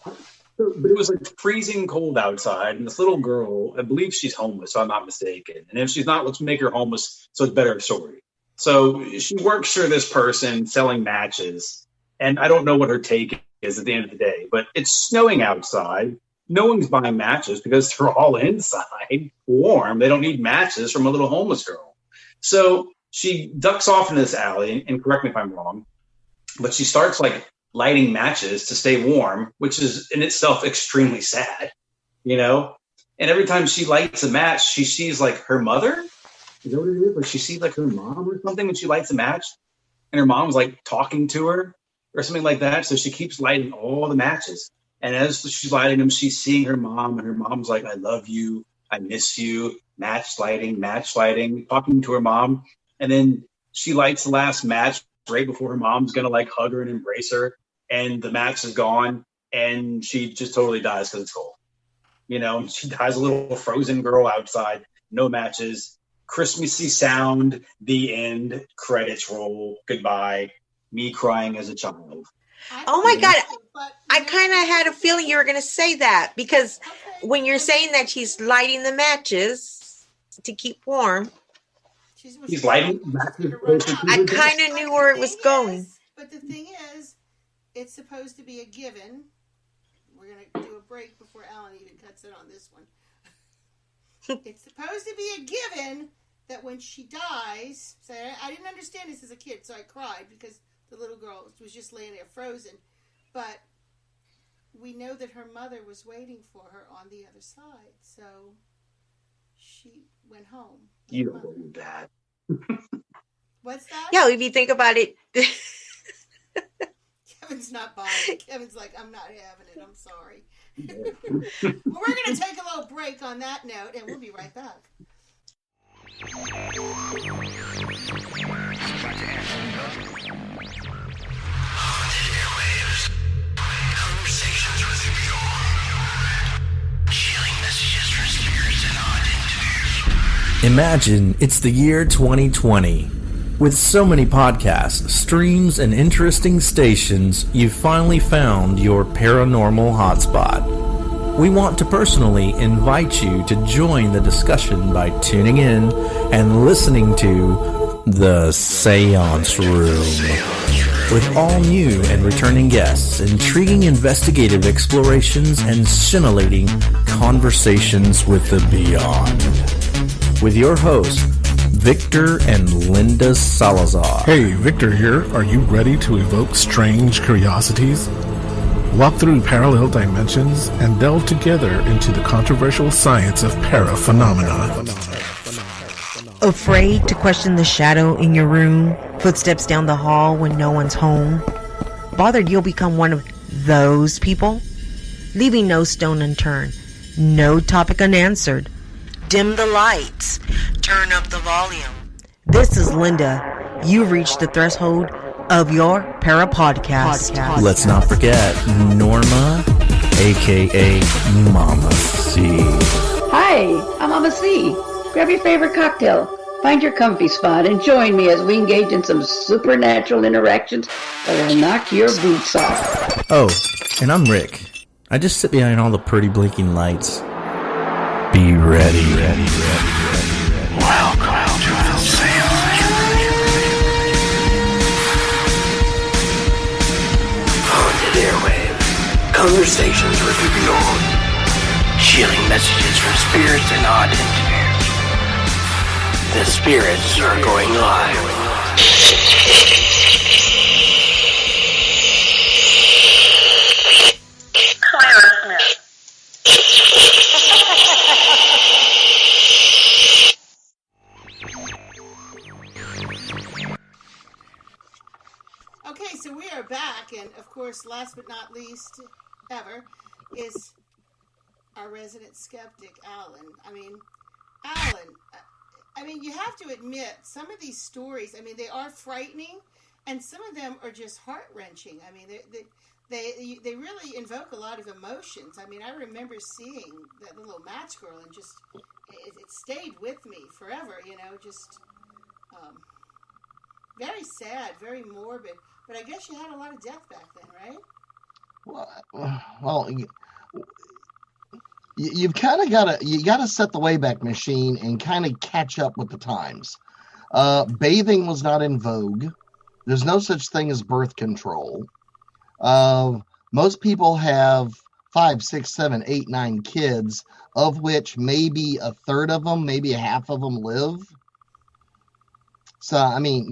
But it was like freezing cold outside, and this little girl, I believe she's homeless, so I'm not mistaken. And if she's not, let's make her homeless, so it's better story. So she works for this person selling matches, and I don't know what her take is at the end of the day, but it's snowing outside. No one's buying matches because they're all inside, warm. They don't need matches from a little homeless girl. So she ducks off in this alley, and correct me if I'm wrong, but she starts like lighting matches to stay warm, which is in itself extremely sad, you know? And every time she lights a match, she sees like her mother. Is that what it is? Like she sees like her mom or something when she lights a match, and her mom's like talking to her or something like that. So she keeps lighting all the matches. And as she's lighting them, she's seeing her mom, and her mom's like, I love you. I miss you. Match lighting, talking to her mom. And then she lights the last match right before her mom's going to like hug her and embrace her. And the match is gone. And she just totally dies because it's cold. You know, she dies a little frozen girl outside. No matches. Christmassy sound. The end. Credits roll. Goodbye. Me crying as a child. Oh my God. I kind of had a feeling you were going to say that because when you're saying that she's lighting the matches to keep warm. He's lighting matches. I kind of knew where it was going. But the thing is, it's supposed to be a given. We're going to do a break before Allan even cuts in on this one. It's supposed to be a given that when she dies, so I didn't understand this as a kid, so I cried because the little girl was just laying there frozen. But we know that her mother was waiting for her on the other side, so she went home. You don't believe that. What's that? Yeah, if you think about it. Kevin's not buying it. Kevin's like, I'm not having it. I'm sorry. Well, we're going to take a little break on that note, and we'll be right back. Conversations with your chilling messages from spirits and odd interviews. Imagine it's the year 2020. With so many podcasts, streams, and interesting stations, you've finally found your paranormal hotspot. We want to personally invite you to join the discussion by tuning in and listening to The Seance Room. With all new and returning guests, intriguing investigative explorations, and scintillating conversations with the beyond. With your hosts, Victor and Lynda Salazar. Hey, Victor here. Are you ready to evoke strange curiosities? Walk through parallel dimensions and delve together into the controversial science of paraphenomena. Afraid to question the shadow in your room, footsteps down the hall when no one's home? Bothered you'll become one of those people? Leaving no stone unturned, no topic unanswered. Dim the lights, turn up the volume. This is Lynda. You've reached the threshold of your Parapodcast. Let's not forget Norma, aka Mama C. Hi, I'm Mama C. Grab your favorite cocktail, find your comfy spot, and join me as we engage in some supernatural interactions that will knock your boots off. Oh, and I'm Rick. I just sit behind all the pretty blinking lights. Be ready. Welcome to the seance. Haunted airwaves. Conversations with the beyond. Chilling messages from spirits and odd engineers. The spirits are going live. Okay, so we are back, and of course, last but not least ever is our resident skeptic, Allan. Allan, you have to admit, some of these stories, they are frightening, and some of them are just heart-wrenching. They really invoke a lot of emotions. I remember seeing that little match girl, and just, it stayed with me forever, very sad, very morbid. But I guess you had a lot of death back then, right? Well, you've kind of got to set the Wayback Machine and kind of catch up with the times. Bathing was not in vogue. There's no such thing as birth control. Most people have 5, 6, 7, 8, 9 kids, of which maybe a third of them, maybe a half of them live. So, when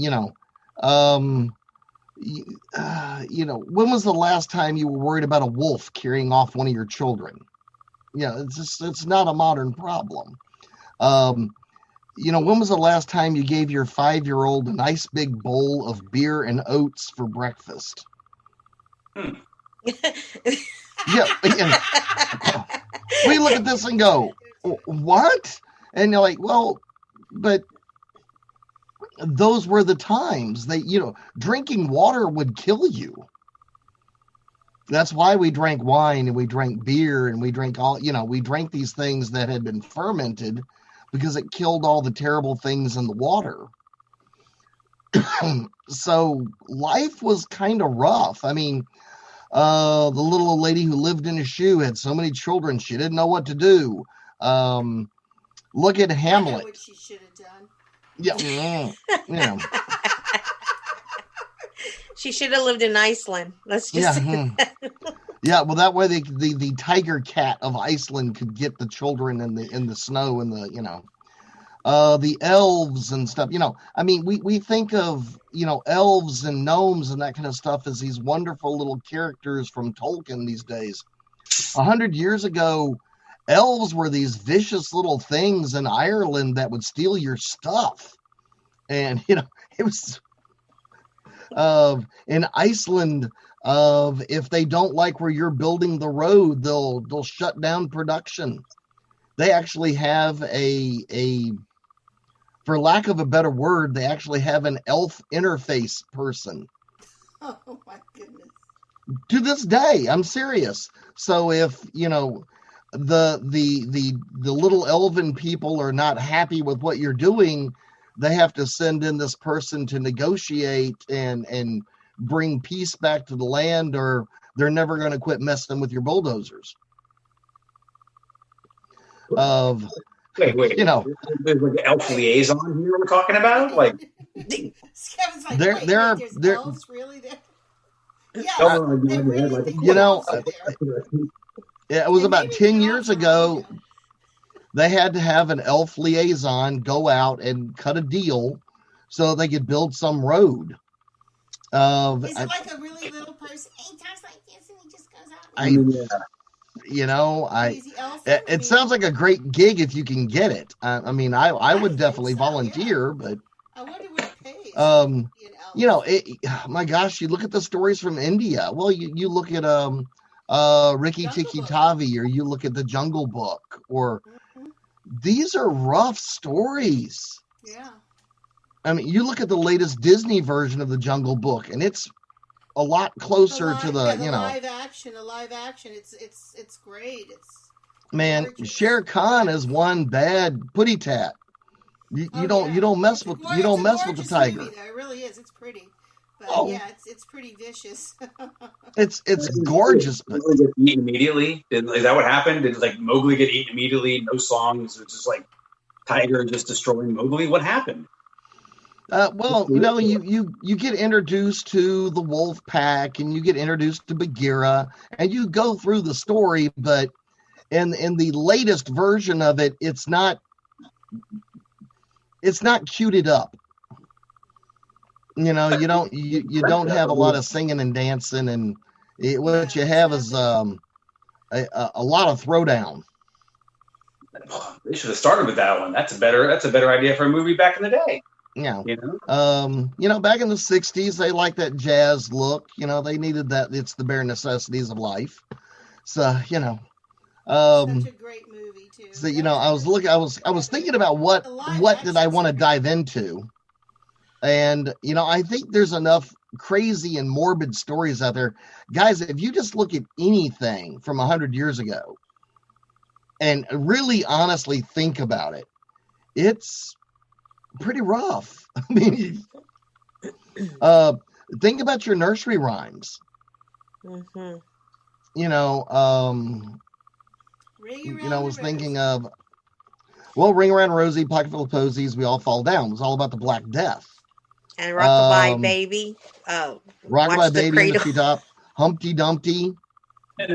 was the last time you were worried about a wolf carrying off one of your children? It's not a modern problem. When was the last time you gave your 5-year-old a nice big bowl of beer and oats for breakfast? Yeah. We look at this and go, what? And you're like, well, but those were the times. Drinking water would kill you. That's why we drank wine and we drank beer and we drank we drank these things that had been fermented because it killed all the terrible things in the water. So life was kind of rough. The little old lady who lived in a shoe had so many children she didn't know what to do. Look at Hamlet. I know what she should have done. Yeah. She should have lived in Iceland. Let's just say that. Yeah, well, that way the tiger cat of Iceland could get the children in the snow and the elves and stuff. We think of elves and gnomes and that kind of stuff as these wonderful little characters from Tolkien these days. 100 years ago, elves were these vicious little things in Ireland that would steal your stuff. And, it was in Iceland, if they don't like where you're building the road, they'll shut down production. They actually have a for lack of a better word, they actually have an elf interface person. Oh my goodness. To this day, I'm serious. So if, the little elven people are not happy with what you're doing, they have to send in this person to negotiate and bring peace back to the land, or they're never going to quit messing with your bulldozers. Wait. There's like an elf liaison here we're talking about? Like, Kevin's like, there's elves really there? Yeah. It was about 10 years ago. They had to have an elf liaison go out and cut a deal so they could build some road. Is it like a really little person? He talks like this and he just goes out. It sounds like a great gig if you can get it. I would definitely volunteer, but I wonder what it pays. my gosh, you look at the stories from India. Well, you look at Rikki Tikki Tavi, or you look at the Jungle Book, or these are rough stories. Yeah. You look at the latest Disney version of the Jungle Book, and it's a lot closer to the live action. It's great. It's gorgeous. Shere Khan is one bad putty tat. You don't mess with the tiger. Movie, though. It really is. It's pretty. But yeah, it's pretty vicious. It's gorgeous, but Mowgli get eaten immediately. Is that what happened? Did like Mowgli get eaten immediately? No songs. It's just like Tiger just destroying Mowgli. What happened? well, you get introduced to the wolf pack, and you get introduced to Bagheera, and you go through the story, but in the latest version of it, it's not cuted up. You don't have a lot of singing and dancing, and what you have is a lot of throwdown. They should have started with that one. That's a better idea for a movie back in the day. Yeah. Back in the 60s, they liked that jazz look. They needed that. It's the bare necessities of life. So, Such a great movie too. So, I was thinking about what did I want to dive into? And, I think there's enough crazy and morbid stories out there. Guys, if you just look at anything from 100 years ago and really honestly think about it, it's pretty rough. I mean, think about your nursery rhymes. Mm-hmm. I was thinking of, Ring Around Rosie, Pocket Full of Posies, We All Fall Down. It was all about the Black Death. And Rockabye Baby. Rockabye Baby in the Treetop. Humpty Dumpty.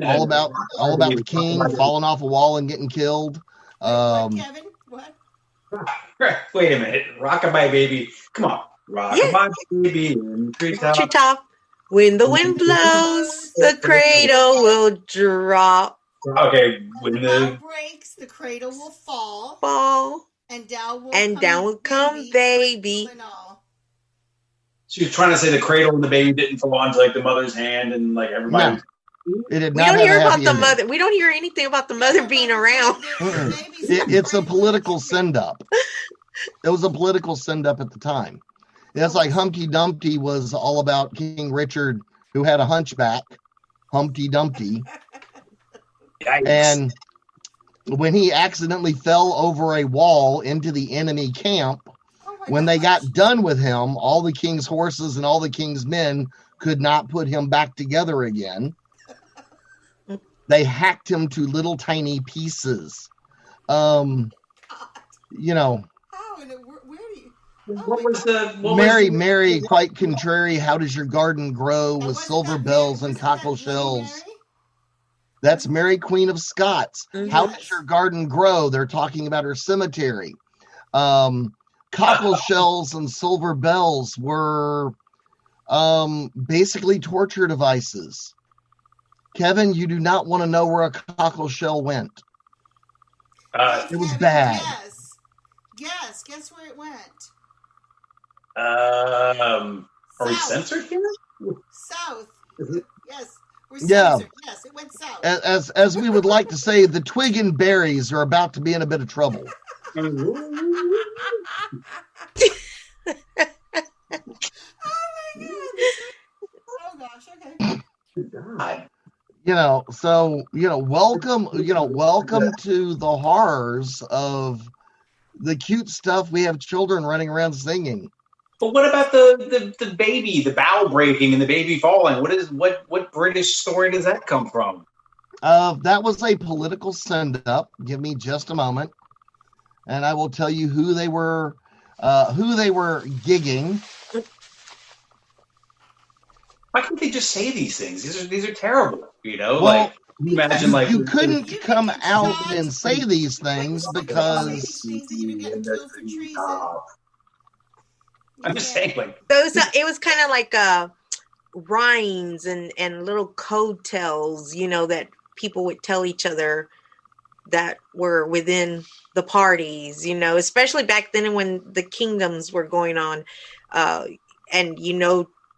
All about the king falling off a wall and getting killed. Kevin, what? Wait a minute. Rockabye Baby. Come on. Rockabye Baby in the treetop. When the wind blows, the cradle will drop. Okay. When the bow breaks, the cradle will fall. And down will come baby. She was trying to say the cradle and the baby didn't fall onto like the mother's hand and like everybody. No, it did we not don't hear about the ending. mother. We don't hear anything about the mother being around. It's a political send up. It was a political send up at the time. It's like Humpty Dumpty was all about King Richard, who had a hunchback, Humpty Dumpty. Yikes. And when he accidentally fell over a wall into the enemy camp, when they got done with him, all the king's horses and all the king's men could not put him back together again. They hacked him to little tiny pieces. How? And where do you? What was the Mary, quite contrary, how does your garden grow with silver bells and cockle shells? That's Mary, Queen of Scots. Mm-hmm. How does your garden grow? They're talking about her cemetery. Cockle shells and silver bells were basically torture devices. Kevin, you do not want to know where a cockle shell went. It was bad. Guess where it went. Are we censored here? South. Yes. Yeah. Yes, it went south. As we would like to say, the twig and berries are about to be in a bit of trouble. Oh my God. Oh gosh, okay. God. Welcome to the horrors of the cute stuff we have children running around singing. But what about the baby, the bow breaking and the baby falling? What British story does that come from? That was a political send-up. Give me just a moment, and I will tell you who they were gigging. Why can't they just say these things? These are terrible. Well, imagine you couldn't come out and say these things because I'm just saying, like those. It was kind of like rhymes and little code tells, that people would tell each other that were within the parties, especially back then when the kingdoms were going on, and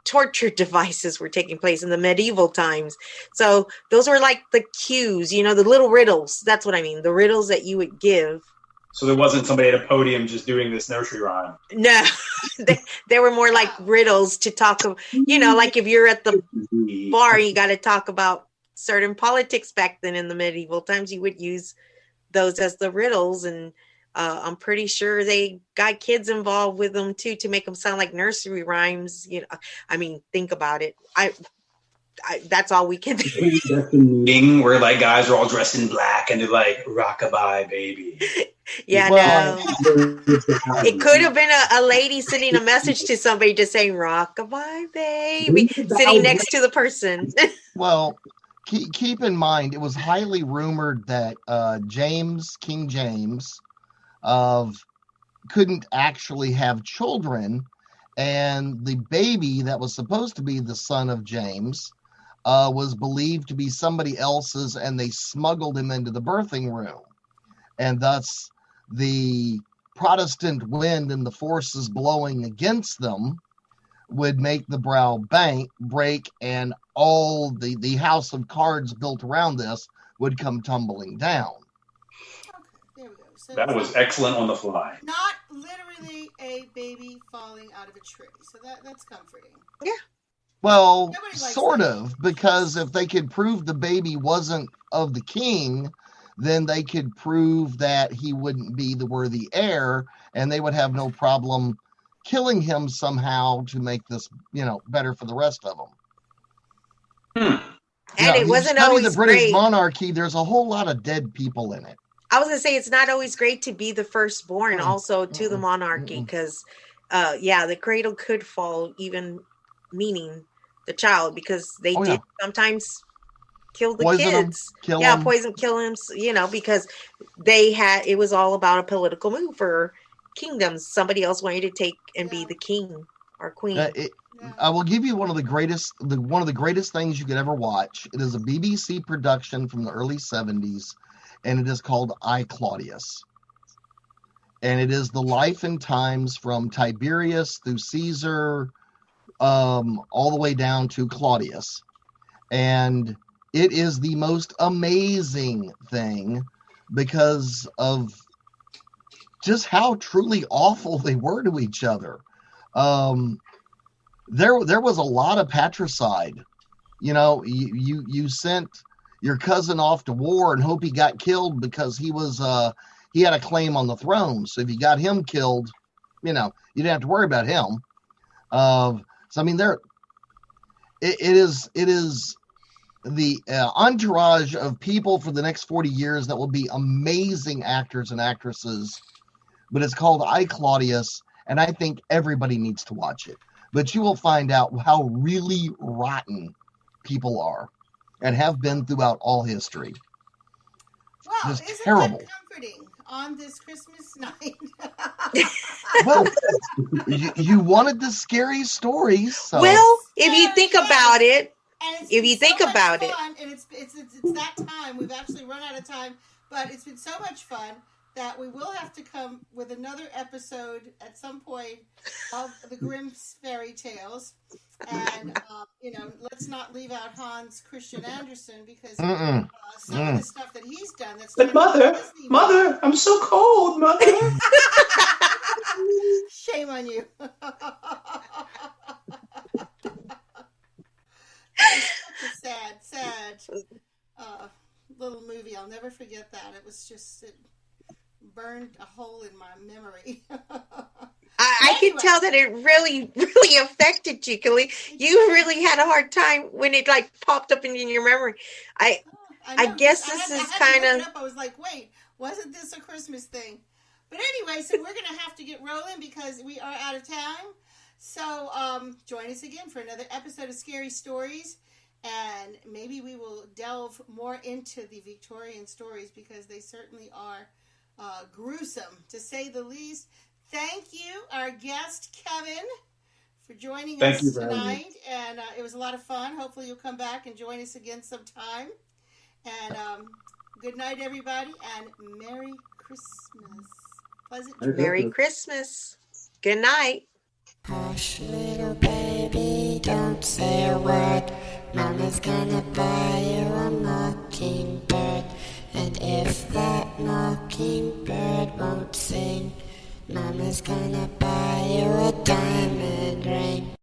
torture devices were taking place in the medieval times. So those were like the cues, the little riddles. That's what I mean. The riddles that you would give. So there wasn't somebody at a podium just doing this nursery rhyme. No, they were more like riddles to talk of, like if you're at the bar, you got to talk about certain politics back then in the medieval times, you would use those as the riddles. And I'm pretty sure they got kids involved with them too to make them sound like nursery rhymes. I mean, think about it. That's all we can do. Meeting where like guys are all dressed in black and they're like rockabye baby. Yeah, Well, no. It could have been a lady sending a message to somebody just saying rockabye baby, sitting next to the person. Well, keep in mind, it was highly rumored that King James, couldn't actually have children, and the baby that was supposed to be the son of James was believed to be somebody else's, and they smuggled him into the birthing room, and thus the Protestant wind and the forces blowing against them would make the brow break, and all the house of cards built around this would come tumbling down. There we go. So That was excellent on the fly. not literally a baby falling out of a tree. So that's comforting. Yeah. Well, Nobody likes sort that. of, because if they could prove the baby wasn't of the king, then they could prove that he wouldn't be the worthy heir, and they would have no problem killing him somehow to make this, better for the rest of them. And it wasn't study always the British great. monarchy. There's a whole lot of dead people in it. I was gonna say it's not always great to be the firstborn, also to the monarchy, because, the cradle could fall, even meaning the child, because they did sometimes kill the Poison 'em, kids. kill Yeah, 'em. poison, kill him. Because it was all about a political move for kingdoms. Somebody else wanted to take and be the king or queen. I will give you one of the greatest things you could ever watch. It is a BBC production from the early 70s, and it is called I, Claudius. And it is the life and times from Tiberius through Caesar, all the way down to Claudius. And it is the most amazing thing because of just how truly awful they were to each other. There was a lot of patricide. You sent your cousin off to war and hope he got killed because he had a claim on the throne. So if you got him killed, you didn't have to worry about him. So I mean, it is the entourage of people for the next 40 years that will be amazing actors and actresses. But it's called I, Claudius, and I think everybody needs to watch it. But you will find out how really rotten people are and have been throughout all history. Well, Just isn't terrible. that comforting on this Christmas night? Well, you wanted the scary stories. So. Well, if you think about it, And if you think about it, and it's that time. We've actually run out of time, but it's been so much fun that we will have to come with another episode at some point of the Grimm's fairy tales. And let's not leave out Hans Christian Andersen because some of the stuff that he's done. That's But mother, I'm so cold, mother. Shame on you. It's sad little movie. I'll never forget that. It was just, it burned a hole in my memory. I can tell that it really, really affected you, Kalila. You really had a hard time when it popped up in your memory. I guess this is kind of. I was like, wait, wasn't this a Christmas thing? But anyway, so we're going to have to get rolling because we are out of time. So join us again for another episode of Scary Stories. And maybe we will delve more into the Victorian stories because they certainly are gruesome, to say the least. Thank you, our guest, Kevin, for joining us tonight. And it was a lot of fun. Hopefully you'll come back and join us again sometime. And good night, everybody, and Merry Christmas. Pleasant Merry Christmas. Good night. Hush, little baby, don't say a word. Mama's gonna buy you a mockingbird. And if that mockingbird won't sing, Mama's gonna buy you a diamond ring.